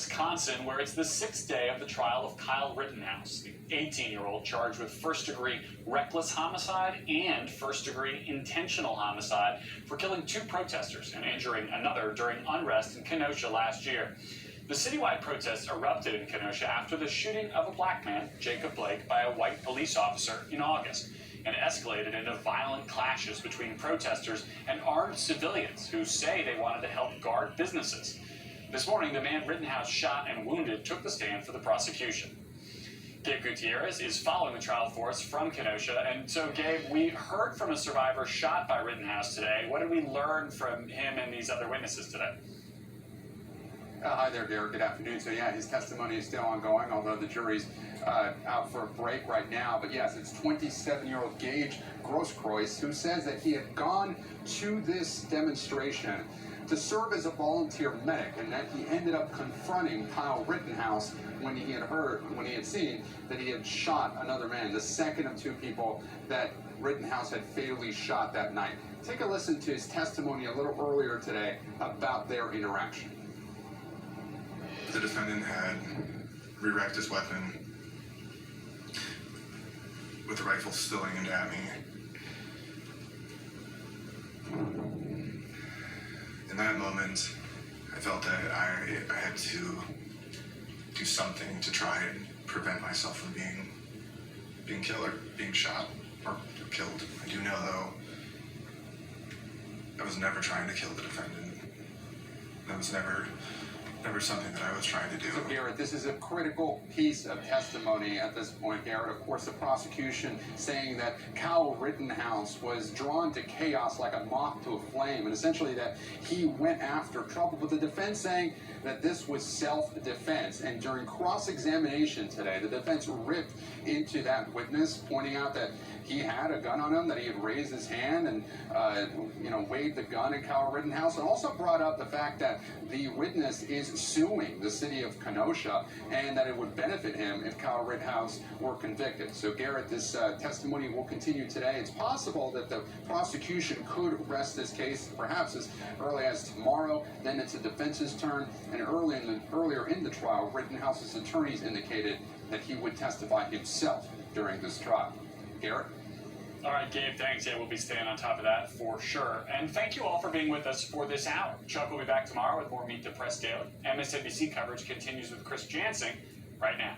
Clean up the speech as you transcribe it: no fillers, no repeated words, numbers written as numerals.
Wisconsin, where it's the 6th day of the trial of Kyle Rittenhouse, the 18-year-old charged with first-degree reckless homicide and first-degree intentional homicide for killing 2 protesters and injuring another during unrest in Kenosha last year. The citywide protests erupted in Kenosha after the shooting of a black man, Jacob Blake, by a white police officer in August, and escalated into violent clashes between protesters and armed civilians who say they wanted to help guard businesses. This morning, the man Rittenhouse shot and wounded took the stand for the prosecution. Gabe Gutierrez is following the trial for us from Kenosha. And so, Gabe, we heard from a survivor shot by Rittenhouse today. What did we learn from him and these other witnesses today? Hi there, Derek. Good afternoon. So, yeah, his testimony is still ongoing, although the jury's out for a break right now. But, yes, it's 27-year-old Gage Grosskreutz who says that he had gone to this demonstration to serve as a volunteer medic, and that he ended up confronting Kyle Rittenhouse when he had seen that he had shot another man, the second of 2 people that Rittenhouse had fatally shot that night. Take a listen to his testimony a little earlier today about their interaction. The defendant had re-racked his weapon with the rifle still aimed at me. In that moment, I felt that I had to do something to try and prevent myself from being killed or being shot or killed. I do know, though, I was never trying to kill the defendant. That was never something that I was trying to do. So, Garrett, this is a critical piece of testimony at this point, Garrett. Of course, the prosecution saying that Kyle Rittenhouse was drawn to chaos like a moth to a flame, and essentially that he went after trouble. But the defense saying that this was self-defense. And during cross-examination today, the defense ripped into that witness, pointing out that he had a gun on him, that he had raised his hand and, waved the gun at Kyle Rittenhouse, and also brought up the fact that the witness is suing the city of Kenosha and that it would benefit him if Kyle Rittenhouse were convicted. So, Garrett, this testimony will continue today. It's possible that the prosecution could rest this case perhaps as early as tomorrow. Then it's the defense's turn, and earlier in the trial, Rittenhouse's attorneys indicated that he would testify himself during this trial. Garrett? All right, Gabe, thanks. Yeah, we'll be staying on top of that for sure. And thank you all for being with us for this hour. Chuck will be back tomorrow with more Meet the Press Daily. MSNBC coverage continues with Chris Jansing right now.